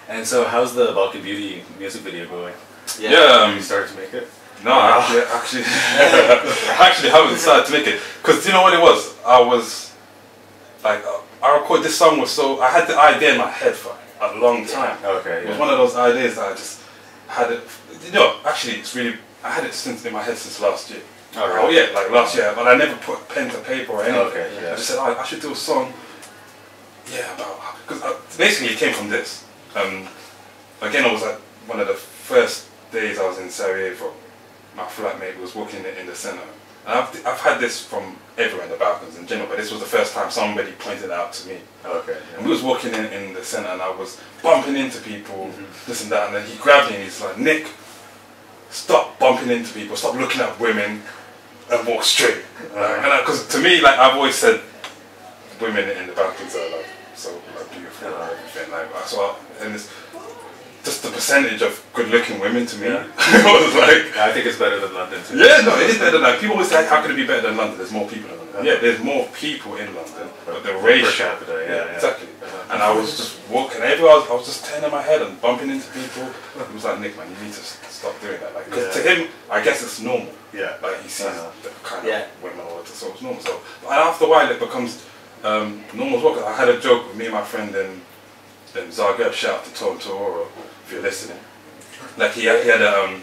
And so, how's the Balkan Beauty music video going? Yeah, you started to make it? No, actually, actually haven't started to make it. Because you know what it was? I was like, I recorded this song was so, I had the idea in my head for a long time. Okay, It was one of those ideas that I just had it, you know, actually it's really, I had it since in my head since last year. Oh yeah, like last year, but I never put pen to paper or anything. Okay, yeah. I just said, oh, I should do a song, yeah, about, because basically it came from this. Again, it was like one of the first days I was in Sarajevo. My flatmate was walking in the centre. And I've had this from everywhere in the Balkans in general, but this was the first time somebody pointed it out to me. Okay. Yeah. And we was walking in the centre and I was bumping into people, this and that, and then he grabbed me and he's like, Nick, stop bumping into people, stop looking at women and walk straight. Because to me, like I've always said, women in the Balkans are like so like, beautiful and everything. Like, so and it's just the percentage of good-looking women to me. was like, I think it's better than London too. Yeah, no, it is better than London. People always say, how could it be better than London? There's more people in London. Yeah, there's more people in London, but the ratio. Per capita, yeah, exactly. And I was just walking everywhere. I was just turning my head and bumping into people. He was like, Nick, man, you need to stop doing that. Like, because to him, I guess it's normal. Yeah. Like he sees the kind of women all the time, so it's normal. So, and after a while, it becomes normal as well. Cause I had a joke with me and my friend in Zagreb. Shout out to Tom Toro if you're listening. Like he had a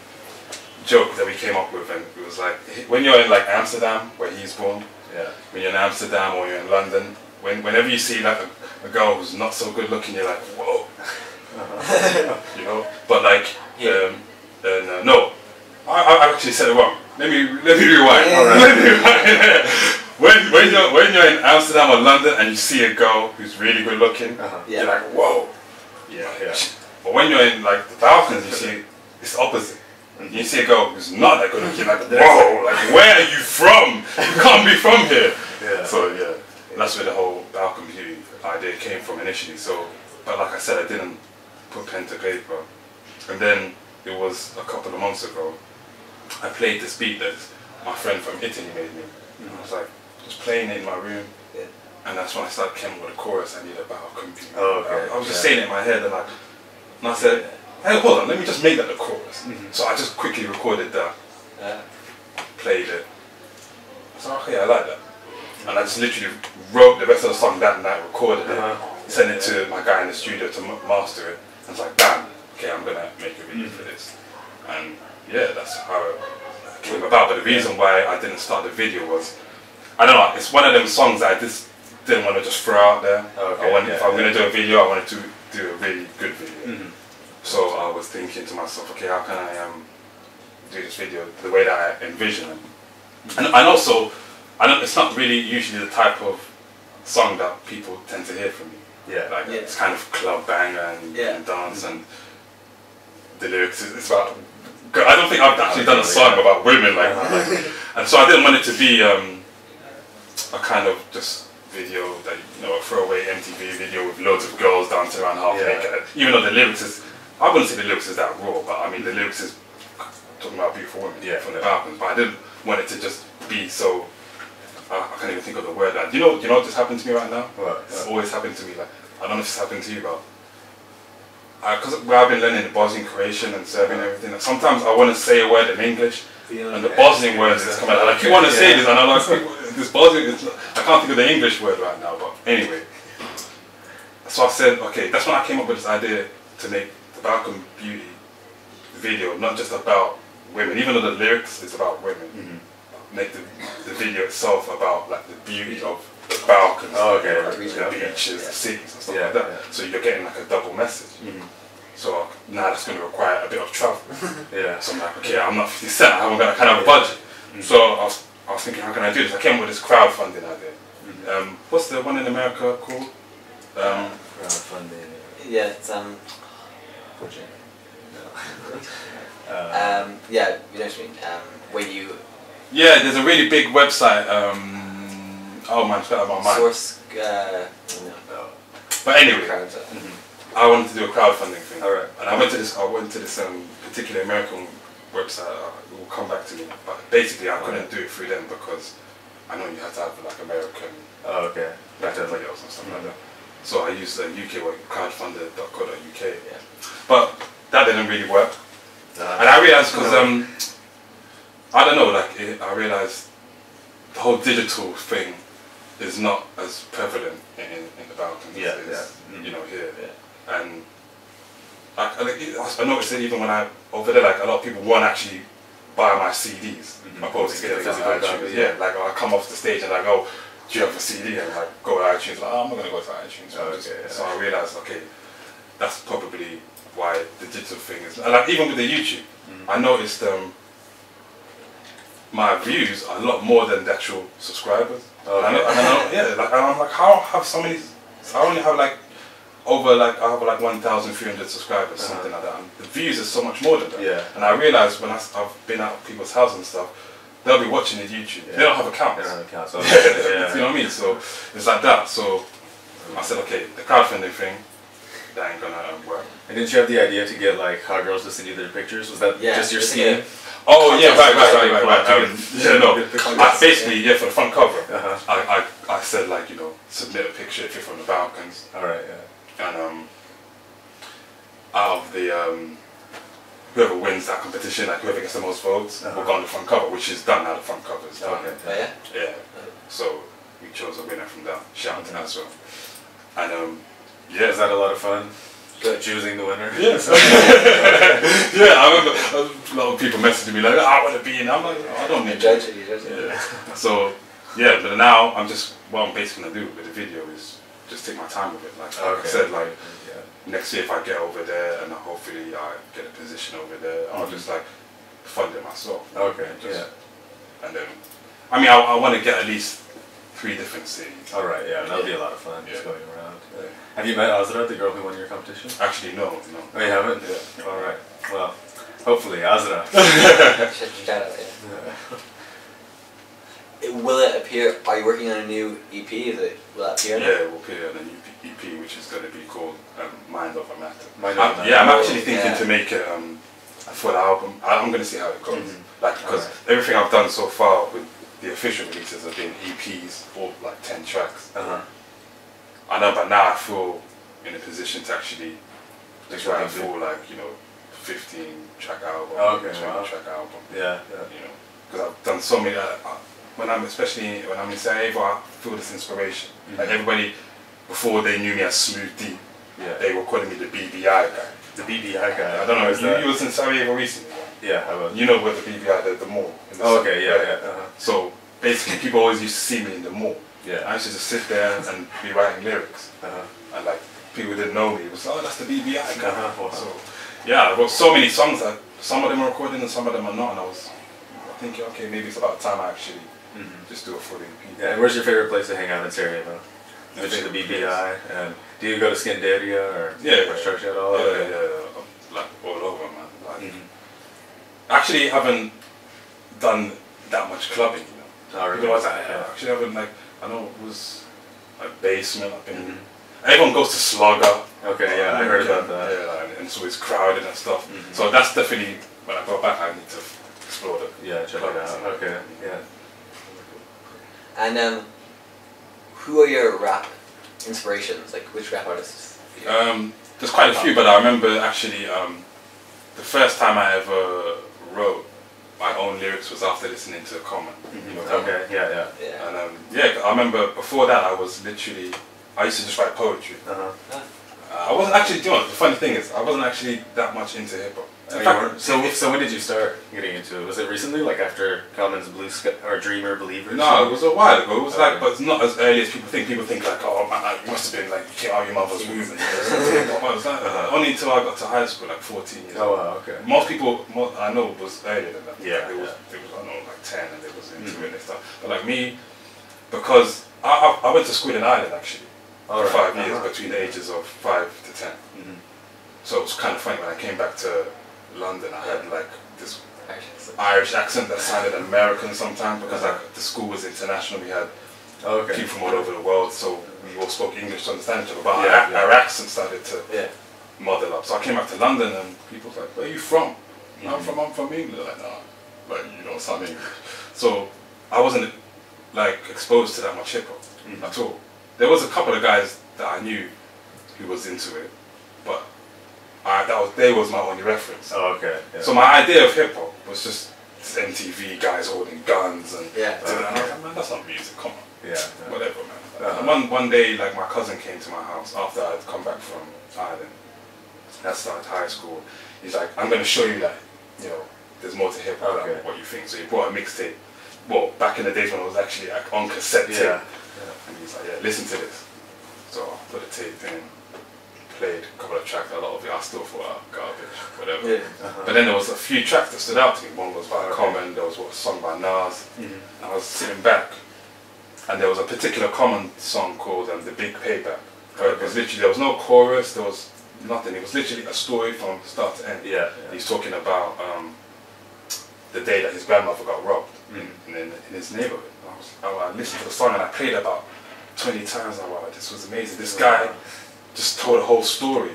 joke that we came up with, and it was like, when you're in like Amsterdam, where he's born, when you're in Amsterdam or you're in London, whenever you see like a girl who's not so good looking, you're like, whoa, you know. But like, no, I actually said it wrong. Let me rewind. Let me rewind. When you're in Amsterdam or London and you see a girl who's really good looking, you're like, whoa. Yeah. But when you're in like the Balkans, you see it's the opposite. You see a girl who's not that good looking, like, whoa, like where are you from? You can't be from here. So that's where the whole Balkan Beauty idea came from initially. So, but like I said, I didn't put pen to paper. And then it was a couple of months ago, I played this beat that my friend from Italy made me. I was like, just playing it in my room. And that's when I started coming with a chorus I need a Balkan Beauty. I was just saying it in my head and I said, hey, hold on, let me just make that the chorus. So I just quickly recorded that, played it. So okay, I like that. And I just literally wrote the rest of the song that night, recorded it, sent it to my guy in the studio to master it. And it's like, bam, okay, I'm gonna make a video for this. And yeah, that's how it came about. But the reason why I didn't start the video was, I don't know, it's one of them songs that I just didn't want to just throw out there. If I'm gonna do a video, I wanted to do a really good video. So I was thinking to myself, okay, how can I do this video the way that I envision it? And also, it's not really usually the type of song that people tend to hear from me. It's kind of club banger and dance, and the lyrics, it's about, I don't think I've actually done a song about women like that. And so I didn't want it to be a kind of just video that, you know, a throwaway MTV video with loads of girls dancing around half naked. Even though the lyrics is, I wouldn't say the lyrics is that raw, but I mean the lyrics is talking about beautiful women from the Balkans. But I didn't want it to just be so, I can't even think of the word. Do you know what just happened to me right now? What? It's always happened to me. Like, I don't know if it's happened to you, but because I've been learning the Bosnian, Croatian and Serbian and everything, sometimes I want to say a word in English and the Bosnian words just come out. Like, you want to say this, and I'm like, this Bosnian, I can't think of the English word right now, but anyway. So I said, okay, that's when I came up with this idea to make the Balkan Beauty video not just about women, even though the lyrics is about women. Make the video itself about like the beauty of the Balkans, the beaches, the cities and stuff like that. So you're getting like a double message. So now that's going to require a bit of travel. So I'm like, okay, I'm not 50 Cent, I haven't got a kind of budget. So I was thinking, how can I do this? I came with this crowdfunding idea. What's the one in America called? Crowdfunding. Yeah, it's project. No. Yeah, you know what I mean. Where you. Yeah, there's a really big website. Oh man, it's out of my mind. Source. But anyway, I wanted to do a crowdfunding thing. And I went to this particular American website. It will come back to me. But basically, I couldn't do it through them because I know you have to have like American. Like or stuff like that. So I used the UK one, crowdfunder.co.uk. Yeah. But that didn't really work. And I realized because I don't know, like I realized the whole digital thing is not as prevalent in the Balkans as you know here. Yeah. And I noticed it even when I over there, like a lot of people won't actually buy my CDs. Opposed to getting physical iTunes. Yeah, like I come off the stage and I go, do you have a CD? And like go to iTunes. Like, oh, I'm not gonna go to iTunes. So I realized, okay, that's probably why the digital thing is. And like even with the YouTube, I noticed my views are a lot more than the actual subscribers. I'm like, how have so many? I only have like over like I have like 1,300 subscribers, something like that. And the views are so much more than that. Yeah. And I realized when I've been out of people's houses and stuff, they'll be watching it YouTube. Yeah. They don't have accounts. They don't have accounts. You know what I mean? So it's like that. So I said, okay, the crowdfunding thing, that ain't gonna work. And didn't you have the idea to get like hot girls to send you their pictures? Was that just your scheme? Oh yeah, right. Basically, for the front cover, I said like, you know, submit a picture if you're from the Balkans. All right, yeah. And out of the whoever wins that competition, like whoever gets the most votes, will go on the front cover, which is done now. The front cover is done. Okay. Oh, yeah. Yeah. So we chose a winner from that. Shout out to that as well. And yeah, is that a lot of fun? Choosing the winner. Yes. Yeah, I remember a lot of people messaging me like, I want to be in. I'm like, I don't need to judge it. You judge it. Yeah. So yeah, but now I'm just what I'm basically gonna do with the video is just take my time with it. Like I said, like next year if I get over there and hopefully I get a position over there, I'll just like fund it myself. Okay. And then, I mean, I want to get at least 3 different cities. All right. Yeah, that'll be a lot of fun. Just going around. Yeah. Have you met Azra, the girl who won your competition? Actually, no. Oh, you haven't? Yeah. All right. Well, hopefully, Azra. Shout out, Will it appear? Are you working on a new EP? Will that appear? Yeah, it will appear on a new EP, which is going to be called Mind Over Matter. I'm actually thinking to make it for the album. I'm going to see how it goes. Like because everything I've done so far with the official releases have been EPs or like 10 tracks. I know, but now I feel in a position to actually just write a full, like, you know, 15-track album, 20-track album. Yeah. You know, because I've done so many. Especially when I'm in Sarajevo, I feel this inspiration. Like everybody, before they knew me as Smooth D, they were calling me the BBI guy. The BBI guy. I don't know. You was in Sarajevo recently. Yeah, I was. You know where the BBI, the mall. So basically, people always used to see me in the mall. Yeah. I used to just sit there and be writing lyrics. And like people didn't know me. It was that's the BBI guy. So yeah, I wrote so many songs that some of them are recorded and some of them are not. And I was thinking, okay, maybe it's about time I actually just do a full EP. Yeah. And where's your favorite place to hang out in Sarajevo? You mentioned the BBI. And do you go to Skanderia or Church at all? Yeah, like all over, man. Like, actually, haven't done that much clubbing. You know. Actually, haven't like. I know it was like Basement. I've been. Everyone goes to Slugger. Okay, yeah, I heard about that. Yeah, and so it's crowded and stuff. So that's definitely when I go back, I need to explore the. Yeah, check it out. Okay, yeah. And who are your rap inspirations? Like which rap artists? There's quite a few, but I remember actually the first time I ever wrote my own lyrics was after listening to Common. You know, okay, yeah. And I remember before that I used to just write poetry. I wasn't actually doing it. The funny thing is, I wasn't actually that much into hip hop. So when did you start getting into it? Was it recently, like after Common's Blue Sky or Dreamer Believer? No, it was a while ago. It was like, but it's not as early as people think. People think like, oh man, you must have been like, you came out of your mother's womb. Only until I got to high school, like 14 years old. Oh wow, okay. Most people, I know, was earlier than that. Yeah, it was I know, like 10 and they was into it and stuff. But like me, because I went to school in Ireland actually for 5 years between the ages of 5 to 10. So it was kind of funny when I came back to London. I had like this Irish accent that sounded American sometimes because like the school was international. We had people from all over the world, so we all spoke English to understand each other. But our accent started to muddle up. So I came back to London and people were like, "Where are you from?" I'm from England. Like, no, but you don't sound English. So I wasn't like exposed to that much hip hop at all. There was a couple of guys that I knew who was into it, but they was my only reference. Oh, okay. Yeah. So my idea of hip hop was just MTV guys holding guns and Yeah. and I was like, man, that's not music. Come on. Yeah. Whatever, man. And one day, like my cousin came to my house after I'd come back from Ireland. I started high school. He's like, I'm gonna show you that, you know, there's more to hip hop than what you think. So he brought a mixtape. Well, back in the days when it was actually like on cassette tape. Yeah. And he's like, yeah, listen to this. So I put the tape in, played a couple of tracks. A lot of it I still thought, garbage, whatever. Yeah. But then there was a few tracks that stood out to me. One was by Common. There was a song by Nas. And I was sitting back, and there was a particular Common song called "The Big Payback." It was literally, there was no chorus. There was nothing. It was literally a story from start to end. He's talking about the day that his grandmother got robbed in his neighborhood. I listened to the song and I played about 20 times. I was like, this was amazing. This guy just told a whole story.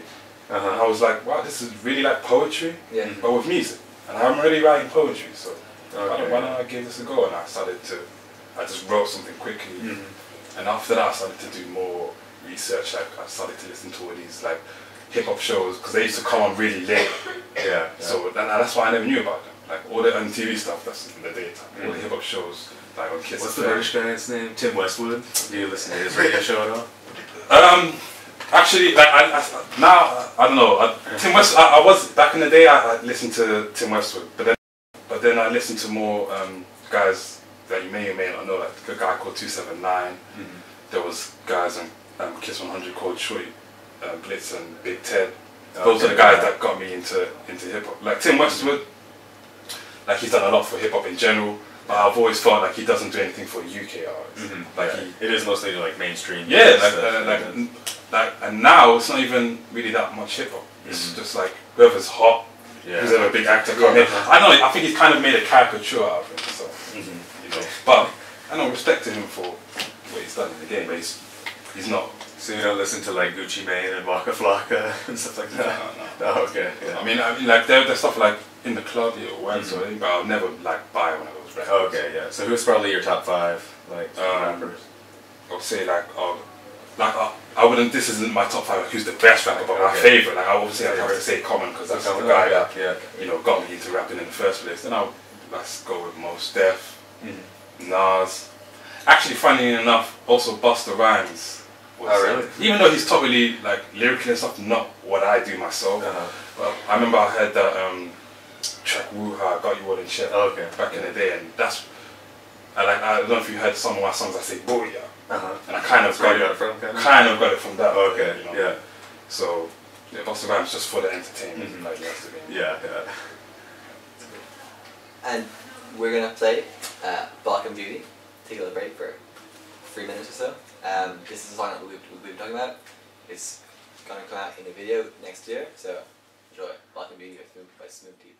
And I was like, wow, this is really like poetry, but with music. And I'm already writing poetry, so why don't I give this a go? And I just wrote something quickly. And after that I started to do more research. Like I started to listen to all these like hip hop shows, because they used to come on really late. So that's why I never knew about them. Like all the MTV stuff that's in the daytime, all the hip hop shows like on Kiss. What's the British guy's name? Tim Westwood. Do you listen to his radio show at all? Actually, like now I don't know. Tim West. I was back in the day. I listened to Tim Westwood, but then I listened to more guys that you may or may not know. Like a guy called 279. There was guys on Kiss 100 called Shorty, Blitz and Big Ted. Those are the guys that got me into hip hop. Like Tim Westwood, like he's done a lot for hip hop in general. But I've always felt like he doesn't do anything for UK artists. Like it is mostly like mainstream. And now it's not even really that much hip hop. It's just like whoever's hot, who's ever a big actor come in. I know. I think he's kind of made a caricature out of him. So you know, but I don't respect him for what he's done in the game. But he's not. So you don't listen to like Gucci Mane and Waka Flocka and stuff like that? No. Oh, okay. Yeah. I mean, like there's stuff like in the club or whatever, but I'll never like buy one of those records. Okay, yeah. So who's probably your top 5 like rappers? I would say I wouldn't. This isn't my top 5. Like, who's the best rapper? But my favorite. Like I obviously I have to say Common, because that's the guy that you know got me into rapping in the first place. Then let's go with Mos Def, Nas. Actually, funny enough, also Busta Rhymes. Really? Even though he's totally like lyrically and stuff, not what I do myself. Well, I remember I heard that track "Woo-Ha," "Got You All in Check" back in the day, and that's I don't know if you heard some of my songs. I say "Booyah," and I kind of got it from that. Okay, you know? So Busta Rhymes just for the entertainment, like yesterday. Yeah. And we're gonna play Balkan Beauty. Take a little break for 3 minutes or so. This is a song that we've been talking about. It's gonna come out in a video next year, so enjoy Balkan Beauty by Smooth Teeth.